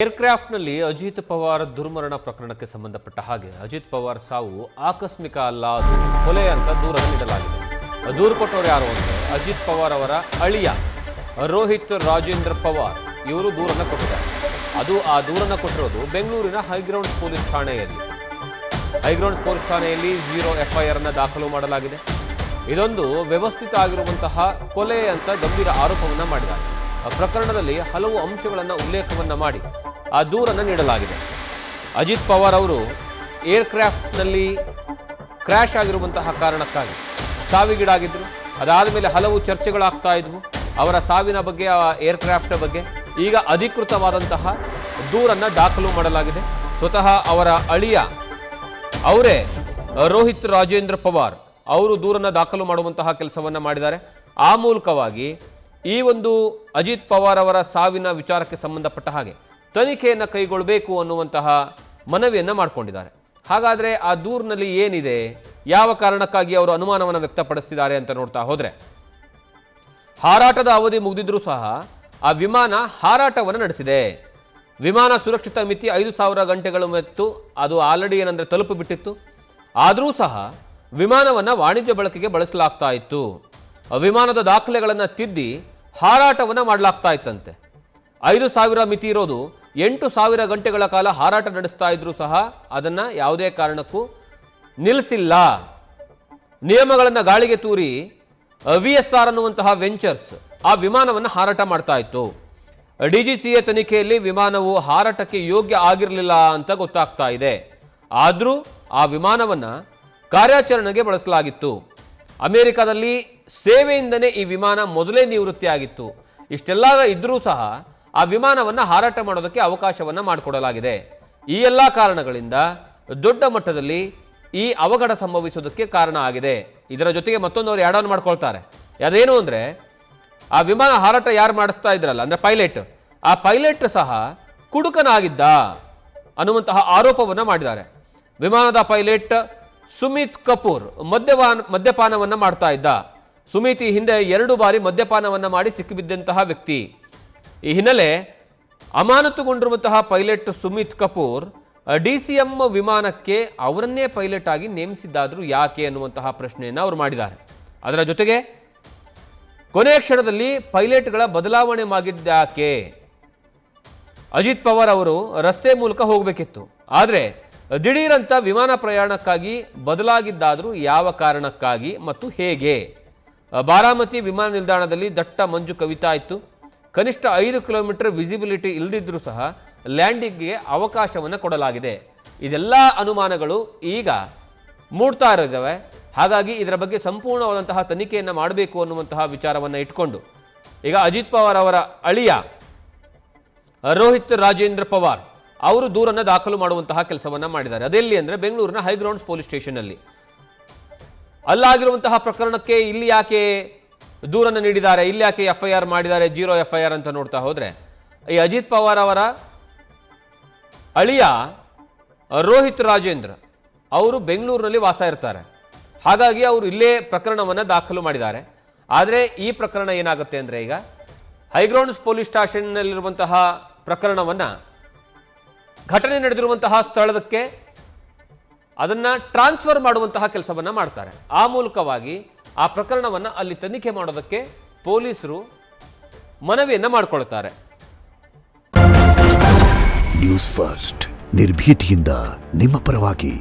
ಏರ್ಕ್ರಾಫ್ಟ್ನಲ್ಲಿ ಅಜಿತ್ ಪವಾರ್ ದುರ್ಮರಣ ಪ್ರಕರಣಕ್ಕೆ ಸಂಬಂಧಪಟ್ಟ ಹಾಗೆ ಅಜಿತ್ ಪವಾರ್ ಸಾವು ಆಕಸ್ಮಿಕ ಅಲ್ಲ, ಅದು ಕೊಲೆ ಅಂತ ದೂರನ್ನು ನೀಡಲಾಗಿದೆ. ದೂರು ಕೊಟ್ಟವರು ಯಾರು ಅಂದರೆ ಅಜಿತ್ ಪವಾರ್ ಅವರ ಅಳಿಯ ರೋಹಿತ್ ರಾಜೇಂದ್ರ ಪವಾರ್. ಇವರು ದೂರನ್ನು ಕೊಟ್ಟಿದ್ದಾರೆ. ಆ ದೂರನ್ನು ಕೊಟ್ಟಿರೋದು ಬೆಂಗಳೂರಿನ ಹೈಗ್ರೌಂಡ್ಸ್ ಪೊಲೀಸ್ ಠಾಣೆಯಲ್ಲಿ. ಹೈಗ್ರೌಂಡ್ಸ್ ಪೊಲೀಸ್ ಠಾಣೆಯಲ್ಲಿ 0 FIR ದಾಖಲು ಮಾಡಲಾಗಿದೆ. ಇದೊಂದು ವ್ಯವಸ್ಥಿತ ಆಗಿರುವಂತಹ ಕೊಲೆ ಅಂತ ಗಂಭೀರ ಆರೋಪವನ್ನು ಮಾಡಿದ್ದಾರೆ. ಪ್ರಕರಣದಲ್ಲಿ ಹಲವು ಅಂಶಗಳನ್ನು ಉಲ್ಲೇಖವನ್ನು ಮಾಡಿ ಆ ದೂರನ್ನು ನೀಡಲಾಗಿದೆ. ಅಜಿತ್ ಪವಾರ್ ಅವರು ಏರ್ಕ್ರಾಫ್ಟ್ನಲ್ಲಿ ಕ್ರ್ಯಾಶ್ ಆಗಿರುವಂತಹ ಕಾರಣಕ್ಕಾಗಿ ಸಾವಿಗೀಡಾಗಿದ್ದರು. ಅದಾದ ಮೇಲೆ ಹಲವು ಚರ್ಚೆಗಳಾಗ್ತಾ ಇದ್ವು ಅವರ ಸಾವಿನ ಬಗ್ಗೆ, ಆ ಏರ್ಕ್ರಾಫ್ಟ್ ಬಗ್ಗೆ. ಈಗ ಅಧಿಕೃತವಾದಂತಹ ದೂರನ್ನು ದಾಖಲು ಮಾಡಲಾಗಿದೆ. ಸ್ವತಃ ಅವರ ಅಳಿಯ ಅವರೇ ರೋಹಿತ್ ರಾಜೇಂದ್ರ ಪವಾರ್ ಅವರು ದೂರನ್ನು ದಾಖಲು ಮಾಡುವಂತಹ ಕೆಲಸವನ್ನು ಮಾಡಿದ್ದಾರೆ. ಆ ಮೂಲಕವಾಗಿ ಈ ಒಂದು ಅಜಿತ್ ಪವಾರ್ ಅವರ ಸಾವಿನ ವಿಚಾರಕ್ಕೆ ಸಂಬಂಧಪಟ್ಟ ಹಾಗೆ ತನಿಖೆಯನ್ನು ಕೈಗೊಳ್ಳಬೇಕು ಅನ್ನುವಂತಹ ಮನವಿಯನ್ನು ಮಾಡಿಕೊಂಡಿದ್ದಾರೆ. ಹಾಗಾದರೆ ಆ ದೂರಿನಲ್ಲಿ ಏನಿದೆ, ಯಾವ ಕಾರಣಕ್ಕಾಗಿ ಅವರು ಅನುಮಾನವನ್ನು ವ್ಯಕ್ತಪಡಿಸ್ತಿದ್ದಾರೆ ಅಂತ ನೋಡ್ತಾ ಹೋದರೆ, ಹಾರಾಟದ ಅವಧಿ ಮುಗಿದಿದ್ರೂ ಸಹ ಆ ವಿಮಾನ ಹಾರಾಟವನ್ನು ನಡೆಸಿದೆ. ವಿಮಾನ ಸುರಕ್ಷಿತ ಮಿತಿ 5,000 ಗಂಟೆಗಳು ಮತ್ತು ಅದು ಆಲ್ರೆಡಿ ಏನಂದರೆ ತಲುಪು ಬಿಟ್ಟಿತ್ತು. ಆದರೂ ಸಹ ವಿಮಾನವನ್ನು ವಾಣಿಜ್ಯ ಬಳಕೆಗೆ ಬಳಸಲಾಗ್ತಾ ಇತ್ತು. ವಿಮಾನದ ದಾಖಲೆಗಳನ್ನು ತಿದ್ದಿ ಹಾರಾಟವನ್ನು ಮಾಡಲಾಗ್ತಾ ಇತ್ತಂತೆ. 5,000 ಮಿತಿ ಇರೋದು 8,000 ಗಂಟೆಗಳ ಕಾಲ ಹಾರಾಟ ನಡೆಸ್ತಾ ಇದ್ರೂ ಸಹ ಅದನ್ನು ಯಾವುದೇ ಕಾರಣಕ್ಕೂ ನಿಲ್ಲಿಸಿಲ್ಲ. ನಿಯಮಗಳನ್ನು ಗಾಳಿಗೆ ತೂರಿ VSR ಅನ್ನುವಂತಹ ವೆಂಚರ್ಸ್ ಆ ವಿಮಾನವನ್ನು ಹಾರಾಟ ಮಾಡ್ತಾ ಇತ್ತು. DGCA ತನಿಖೆಯಲ್ಲಿ ವಿಮಾನವು ಹಾರಾಟಕ್ಕೆ ಯೋಗ್ಯ ಆಗಿರಲಿಲ್ಲ ಅಂತ ಗೊತ್ತಾಗ್ತಾ ಇದೆ. ಆದರೂ ಆ ವಿಮಾನವನ್ನು ಕಾರ್ಯಾಚರಣೆಗೆ ಬಳಸಲಾಗಿತ್ತು. ಅಮೆರಿಕದಲ್ಲಿ ಸೇವೆಯಿಂದನೇ ಈ ವಿಮಾನ ಮೊದಲೇ ನಿವೃತ್ತಿಯಾಗಿತ್ತು. ಇಷ್ಟೆಲ್ಲ ಇದ್ದರೂ ಸಹ ಆ ವಿಮಾನವನ್ನು ಹಾರಾಟ ಮಾಡೋದಕ್ಕೆ ಅವಕಾಶವನ್ನು ಮಾಡಿಕೊಡಲಾಗಿದೆ. ಈ ಎಲ್ಲ ಕಾರಣಗಳಿಂದ ದೊಡ್ಡ ಮಟ್ಟದಲ್ಲಿ ಈ ಅವಘಡ ಸಂಭವಿಸೋದಕ್ಕೆ ಕಾರಣ ಆಗಿದೆ. ಇದರ ಜೊತೆಗೆ ಮತ್ತೊಂದು ಆ್ಯಡ್ ಆನ್ ಮಾಡ್ಕೊಳ್ತಾರೆ. ಅದೇನು ಅಂದರೆ, ಆ ವಿಮಾನ ಹಾರಾಟ ಯಾರು ಮಾಡಿಸ್ತಾ ಇದ್ರಲ್ಲ ಅಂದರೆ ಪೈಲಟ್, ಆ ಪೈಲಟ್ ಸಹ ಕುಡುಕನಾಗಿದ್ದ ಅನ್ನುವಂತಹ ಆರೋಪವನ್ನು ಮಾಡಿದ್ದಾರೆ. ವಿಮಾನದ ಪೈಲಟ್ ಸುಮಿತ್ ಕಪೂರ್ ಮದ್ಯಪಾನವನ್ನು ಮಾಡ್ತಾ ಇದ್ದ. ಸುಮಿತ್ ಈ ಹಿಂದೆ 2 ಬಾರಿ ಮದ್ಯಪಾನವನ್ನು ಮಾಡಿ ಸಿಕ್ಕಿಬಿದ್ದಂತಹ ವ್ಯಕ್ತಿ. ಈ ಹಿನ್ನೆಲೆ ಅಮಾನತುಗೊಂಡಿರುವಂತಹ ಪೈಲಟ್ ಸುಮಿತ್ ಕಪೂರ್ DCM ವಿಮಾನಕ್ಕೆ ಅವರನ್ನೇ ಪೈಲಟ್ ಆಗಿ ನೇಮಿಸಿದ್ದಾದರೂ ಯಾಕೆ ಅನ್ನುವಂತಹ ಪ್ರಶ್ನೆಯನ್ನು ಅವರು ಮಾಡಿದ್ದಾರೆ. ಅದರ ಜೊತೆಗೆ ಕೊನೆಯ ಕ್ಷಣದಲ್ಲಿ ಪೈಲಟ್ಗಳ ಬದಲಾವಣೆ ಆಗಿದ್ದಾಕೆ? ಅಜಿತ್ ಪವಾರ್ ಅವರು ರಸ್ತೆ ಮೂಲಕ ಹೋಗಬೇಕಿತ್ತು, ಆದರೆ ದಿಢೀರಂತ ವಿಮಾನ ಪ್ರಯಾಣಕ್ಕಾಗಿ ಬದಲಾಗಿದ್ದಾದರೂ ಯಾವ ಕಾರಣಕ್ಕಾಗಿ ಮತ್ತು ಹೇಗೆ? ಬಾರಾಮತಿ ವಿಮಾನ ನಿಲ್ದಾಣದಲ್ಲಿ ದಟ್ಟ ಮಂಜು ಕವಿತಾ ಇತ್ತು. ಕನಿಷ್ಠ 5 ಕಿಲೋಮೀಟರ್ ವಿಸಿಬಿಲಿಟಿ ಇಲ್ಲದಿದ್ದರೂ ಸಹ ಲ್ಯಾಂಡಿಂಗ್ಗೆ ಅವಕಾಶವನ್ನು ಕೊಡಲಾಗಿದೆ. ಇದೆಲ್ಲ ಅನುಮಾನಗಳು ಈಗ ಮೂಡ್ತಾ ಇದ್ದಾವೆ. ಹಾಗಾಗಿ ಇದರ ಬಗ್ಗೆ ಸಂಪೂರ್ಣವಾದಂತಹ ತನಿಖೆಯನ್ನು ಮಾಡಬೇಕು ಅನ್ನುವಂತಹ ವಿಚಾರವನ್ನು ಇಟ್ಕೊಂಡು ಈಗ ಅಜಿತ್ ಪವಾರ್ ಅವರ ಅಳಿಯ ರೋಹಿತ್ ರಾಜೇಂದ್ರ ಪವಾರ್ ಅವರು ದೂರನ್ನು ದಾಖಲು ಮಾಡುವಂತಹ ಕೆಲಸವನ್ನು ಮಾಡಿದ್ದಾರೆ. ಅದೆಲ್ಲಿ ಅಂದರೆ ಬೆಂಗಳೂರಿನ ಹೈಗ್ರೌಂಡ್ಸ್ ಪೊಲೀಸ್ ಸ್ಟೇಷನ್ನಲ್ಲಿ. ಅಲ್ಲಾಗಿರುವಂತಹ ಪ್ರಕರಣಕ್ಕೆ ಇಲ್ಲಿ ಯಾಕೆ ದೂರನ್ನು ನೀಡಿದ್ದಾರೆ, ಇಲ್ಲಿ ಯಾಕೆ FIR ಮಾಡಿದ್ದಾರೆ, 0 FIR ಅಂತ ನೋಡ್ತಾ ಹೋದರೆ, ಈ ಅಜಿತ್ ಪವಾರ್ ಅವರ ಅಳಿಯ ರೋಹಿತ್ ರಾಜೇಂದ್ರ ಅವರು ಬೆಂಗಳೂರಿನಲ್ಲಿ ವಾಸ ಇರ್ತಾರೆ. ಹಾಗಾಗಿ ಅವರು ಇಲ್ಲೇ ಪ್ರಕರಣವನ್ನು ದಾಖಲು ಮಾಡಿದ್ದಾರೆ. ಆದರೆ ಈ ಪ್ರಕರಣ ಏನಾಗುತ್ತೆ ಅಂದರೆ, ಈಗ ಹೈಗ್ರೌಂಡ್ಸ್ ಪೊಲೀಸ್ ಸ್ಟೇಷನ್ನಲ್ಲಿರುವಂತಹ ಪ್ರಕರಣವನ್ನು ಘಟನೆ ನಡೆದಿರುವಂತಹ ಸ್ಥಳಕ್ಕೆ ಅದನ್ನು ಟ್ರಾನ್ಸ್ಫರ್ ಮಾಡುವಂತಹ ಕೆಲಸವನ್ನು ಮಾಡ್ತಾರೆ. ಆ ಮೂಲಕವಾಗಿ ಆ ಪ್ರಕರಣವನ್ನು ಅಲ್ಲಿ ತನಿಖೆ ಮಾಡೋದಕ್ಕೆ ಪೊಲೀಸರು ಮನವಿಯನ್ನು ಮಾಡಿಕೊಳ್ತಾರೆ. ನ್ಯೂಸ್ ಫಸ್ಟ್ ನಿರ್ಭೀತಿಯಿಂದ ನಿಮ್ಮ ಪರವಾಗಿ.